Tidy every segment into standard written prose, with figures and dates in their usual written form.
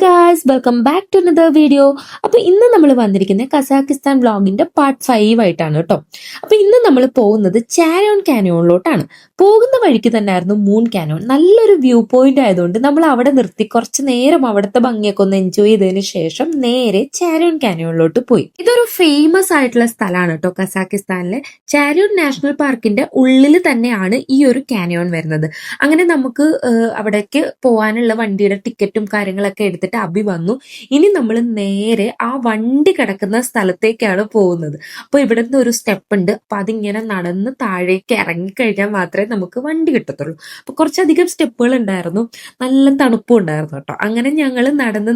Guys, welcome back to another video. അപ്പൊ ഇന്ന് നമ്മൾ വന്നിരിക്കുന്നത് കസാക്കിസ്ഥാൻ വ്ളോഗിന്റെ പാർട്ട് 5 ആയിട്ടാണ് കേട്ടോ. അപ്പൊ ഇന്ന് നമ്മൾ പോകുന്നത് ചാരോൺ കാനോണിലോട്ടാണ്. പോകുന്ന വഴിക്ക് തന്നെ ആയിരുന്നു മൂൺ കാനോൺ. നല്ലൊരു വ്യൂ പോയിന്റ് ആയതുകൊണ്ട് നമ്മൾ അവിടെ നിർത്തി കുറച്ച് നേരം അവിടുത്തെ ഭംഗിയൊക്കെ ഒന്ന് എൻജോയ് ചെയ്തതിന് ശേഷം നേരെ ചാരോൺ കാനോണിലോട്ട് പോയി. ഇതൊരു ഫേമസ് ആയിട്ടുള്ള സ്ഥലമാണ് കേട്ടോ. കസാക്കിസ്ഥാനിലെ ചാരോൺ നാഷണൽ പാർക്കിന്റെ ഉള്ളിൽ തന്നെയാണ് ഈ ഒരു കാനോൺ വരുന്നത്. അങ്ങനെ നമുക്ക് അവിടേക്ക് പോകാനുള്ള വണ്ടിയുടെ ടിക്കറ്റും കാര്യങ്ങളൊക്കെ എടുത്തിട്ട് അബി വന്നു. ഇനി നമ്മൾ നേരെ ആ വണ്ടി കിടക്കുന്ന സ്ഥലത്തേക്കാണ് പോകുന്നത്. അപ്പൊ ഇവിടെ നിന്ന് ഒരു സ്റ്റെപ്പ് ഉണ്ട്. അപ്പൊ അതിങ്ങനെ നടന്ന് താഴേക്ക് ഇറങ്ങിക്കഴിഞ്ഞാൽ മാത്രമേ നമുക്ക് വണ്ടി കിട്ടത്തുള്ളൂ. അപ്പൊ കുറച്ചധികം സ്റ്റെപ്പുകൾ ഉണ്ടായിരുന്നു, നല്ല തണുപ്പും ഉണ്ടായിരുന്നു കേട്ടോ. അങ്ങനെ ഞങ്ങൾ നടന്ന്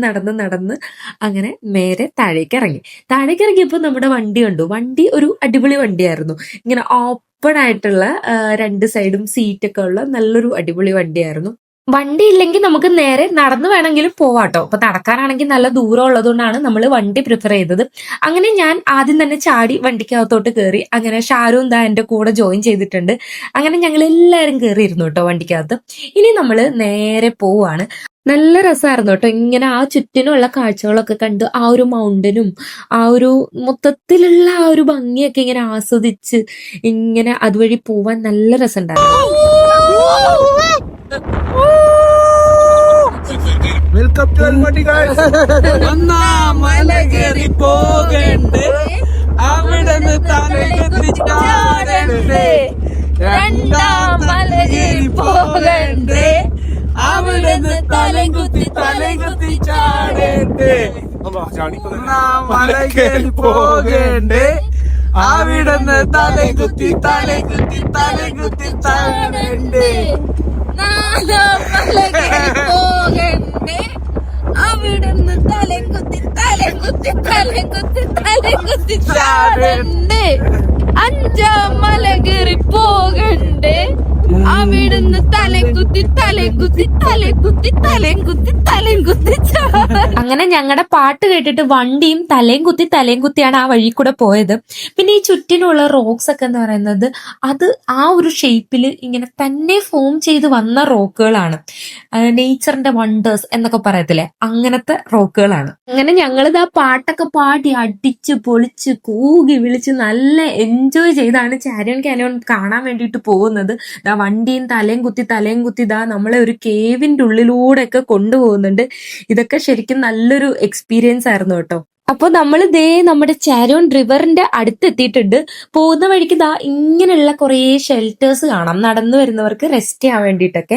അങ്ങനെ നേരെ താഴേക്ക് ഇറങ്ങിയപ്പോൾ നമ്മുടെ വണ്ടി കണ്ടു. വണ്ടി ഒരു അടിപൊളി വണ്ടിയായിരുന്നു. ഇങ്ങനെ ഓപ്പൺ ആയിട്ടുള്ള രണ്ട് സൈഡും സീറ്റൊക്കെ ഉള്ള നല്ലൊരു അടിപൊളി വണ്ടിയായിരുന്നു. വണ്ടി ഇല്ലെങ്കിൽ നമുക്ക് നേരെ നടന്നു വേണമെങ്കിലും പോവാട്ടോ. അപ്പൊ നടക്കാനാണെങ്കിൽ നല്ല ദൂരം ഉള്ളതുകൊണ്ടാണ് നമ്മൾ വണ്ടി പ്രിഫർ ചെയ്തത്. അങ്ങനെ ഞാൻ ആദ്യം തന്നെ ചാടി വണ്ടിക്കകത്തോട്ട് കയറി. അങ്ങനെ ഷാരൂൻ ദാ എന്റെ കൂടെ ജോയിൻ ചെയ്തിട്ടുണ്ട്. അങ്ങനെ ഞങ്ങൾ എല്ലാവരും കയറിയിരുന്നു കേട്ടോ വണ്ടിക്കകത്ത്. ഇനി നമ്മൾ നേരെ പോവാണ്. നല്ല രസമായിരുന്നു കേട്ടോ. ഇങ്ങനെ ആ ചുറ്റിനുള്ള കാഴ്ചകളൊക്കെ കണ്ട് ആ ഒരു മൗണ്ടനും ആ ഒരു മൊത്തത്തിലുള്ള ആ ഒരു ഭംഗിയൊക്കെ ഇങ്ങനെ ആസ്വദിച്ച് ഇങ്ങനെ അതുവഴി പോവാൻ നല്ല രസമുണ്ടായിരുന്നു. Welcome to Almatti guys. മല കയറി പോകണ്ടേ, അവിടുന്ന് തലകുത്തി ചാടണ്ടേ. രണ്ടാം മല കയറി പോകണ്ടേ, അവിടുന്ന് തലകുത്തി ചാടണ്ടേ. മല കയറി പോകണ്ടേ, അവിടുന്ന് തലകുത്തി ചാടണ്ടേ. പോകണ്ടേ, അവിടുന്ന് തലകുത്തി ചാടണ്ടേ. അഞ്ചാം മല കയറി പോകണ്ടേ, അവിടുന്ന് തലകുത്തി അങ്ങനെ ഞങ്ങളുടെ പാട്ട് കേട്ടിട്ട് വണ്ടിയും തലയും കുത്തിയാണ് ആ വഴി കൂടെ പോയത്. പിന്നെ ഈ ചുറ്റിനുള്ള റോക്സ് ഒക്കെ എന്ന് പറയുന്നത് അത് ആ ഒരു ഷേപ്പിൽ ഇങ്ങനെ തന്നെ ഫോം ചെയ്ത് വന്ന റോക്കുകളാണ്. നേച്ചറിന്റെ വണ്ടേഴ്സ് എന്നൊക്കെ പറയത്തില്ലേ, അങ്ങനത്തെ റോക്കുകളാണ്. അങ്ങനെ ഞങ്ങളിത് ആ പാട്ടൊക്കെ പാടി അടിച്ച് പൊളിച്ച് കൂകി വിളിച്ച് നല്ല എൻജോയ് ചെയ്താണ് ചാരോൺ കാനോൺ കാണാൻ വേണ്ടിയിട്ട് പോകുന്നത്. വണ്ടിയും തലയും കുത്തി ഇതാ നമ്മളെ ഒരു കേവിന്റെ ഉള്ളിലൂടെ ഒക്കെ കൊണ്ടുപോകുന്നുണ്ട്. ഇതൊക്കെ ശരിക്കും നല്ലൊരു എക്സ്പീരിയൻസ് ആയിരുന്നു കേട്ടോ. അപ്പൊ നമ്മൾ നമ്മുടെ ചാരോൺ റിവറിന്റെ അടുത്തെത്തിയിട്ടുണ്ട്. പോകുന്ന വഴിക്ക് ഇങ്ങനെയുള്ള കുറേ ഷെൽട്ടേഴ്സ് കാണാം, നടന്നു വരുന്നവർക്ക് റെസ്റ്റ് ചെയ്യാൻ വേണ്ടിയിട്ടൊക്കെ.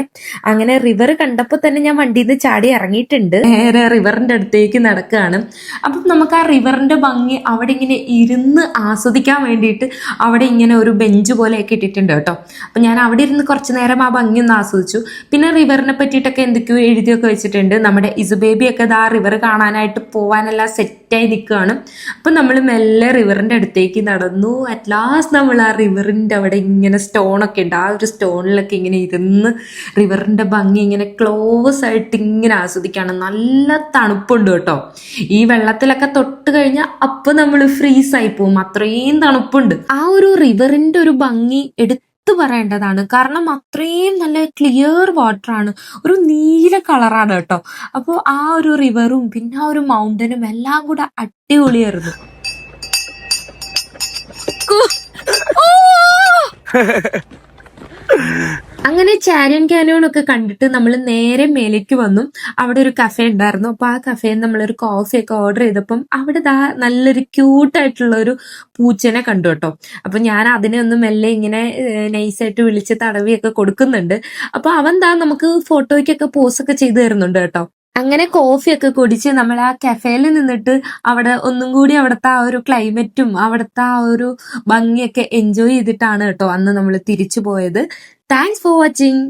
അങ്ങനെ റിവർ കണ്ടപ്പോൾ തന്നെ ഞാൻ വണ്ടിയിൽ നിന്ന് ചാടി ഇറങ്ങിയിട്ടുണ്ട്. നേരെ റിവറിന്റെ അടുത്തേക്ക് നടക്കുകയാണ്. അപ്പം നമുക്ക് ആ റിവറിന്റെ ഭംഗി അവിടെ ഇങ്ങനെ ഇരുന്ന് ആസ്വദിക്കാൻ വേണ്ടിയിട്ട് അവിടെ ഇങ്ങനെ ഒരു ബെഞ്ച് പോലെയൊക്കെ ഇട്ടിട്ടുണ്ട് കേട്ടോ. അപ്പൊ ഞാൻ അവിടെ ഇരുന്ന് കുറച്ചു നേരം ആ ഭംഗി ഒന്ന് ആസ്വദിച്ചു. പിന്നെ റിവറിനെ പറ്റിയിട്ടൊക്കെ എന്തൊക്കെയോ എഴുതിയൊക്കെ വെച്ചിട്ടുണ്ട്. നമ്മുടെ ഇസുബേബിയൊക്കെ ആ റിവർ കാണാനായിട്ട് പോവാനെല്ലാം സെറ്റായി നിൽക്കുകയാണ്. അപ്പൊ നമ്മൾ മെല്ലെ റിവറിന്റെ അടുത്തേക്ക് നടന്നു. അറ്റ് ലാസ്റ്റ് നമ്മൾ ആ റിവറിന്റെ അവിടെ ഇങ്ങനെ സ്റ്റോണൊക്കെ ഉണ്ട്. ആ ഒരു സ്റ്റോണിലൊക്കെ ഇങ്ങനെ ഇരുന്ന് റിവറിന്റെ ഭംഗി ഇങ്ങനെ ക്ലോസ് ആയിട്ട് ഇങ്ങനെ ആസ്വദിക്കുകയാണ്. നല്ല തണുപ്പുണ്ട് കേട്ടോ. ഈ വെള്ളത്തിലൊക്കെ തൊട്ട് കഴിഞ്ഞാൽ അപ്പൊ നമ്മൾ ഫ്രീസ് ആയി പോകും, അത്രയും തണുപ്പുണ്ട്. ആ ഒരു റിവറിന്റെ ഒരു ഭംഗി പറയേണ്ടതാണ്. കാരണം അത്രയും നല്ല ക്ലിയർ വാട്ടർ ആണ്, ഒരു നീല കളറാണ് കേട്ടോ. അപ്പോൾ ആ ഒരു റിവറും പിന്നെ ആ ഒരു മൗണ്ടനും എല്ലാം കൂടെ അടിപൊളിയായിരുന്നു. അങ്ങനെ ചാരോൺ കാനോൺ ഒക്കെ കണ്ടിട്ട് നമ്മൾ നേരെ മേലേക്ക് വന്നു. അവിടെ ഒരു കഫേ ഉണ്ടായിരുന്നു. അപ്പൊ ആ കഫേയിൽ നമ്മളൊരു കോഫിയൊക്കെ ഓർഡർ ചെയ്തപ്പം അവിടെ നല്ലൊരു ക്യൂട്ടായിട്ടുള്ള ഒരു പൂച്ചനെ കണ്ടു കേട്ടോ. അപ്പൊ ഞാൻ അതിനെ ഒന്ന് മെല്ലെ ഇങ്ങനെ നൈസായിട്ട് വിളിച്ച് തടവിയൊക്കെ കൊടുക്കുന്നുണ്ട്. അപ്പൊ അവൻ നമുക്ക് ഫോട്ടോയ്ക്കൊക്കെ പോസ്റ്റൊക്കെ ചെയ്തു തരുന്നുണ്ട് കേട്ടോ. അങ്ങനെ കോഫിയൊക്കെ കുടിച്ച് നമ്മൾ ആ കഫേയിൽ നിന്നിട്ട് അവിടെ ഒന്നും കൂടി അവിടുത്തെ ആ ഒരു ക്ലൈമറ്റും അവിടുത്തെ ആ ഒരു ഭംഗിയൊക്കെ എൻജോയ് ചെയ്തിട്ടാണ് കേട്ടോ അന്ന് നമ്മൾ തിരിച്ചു പോയത്. Thanks for watching.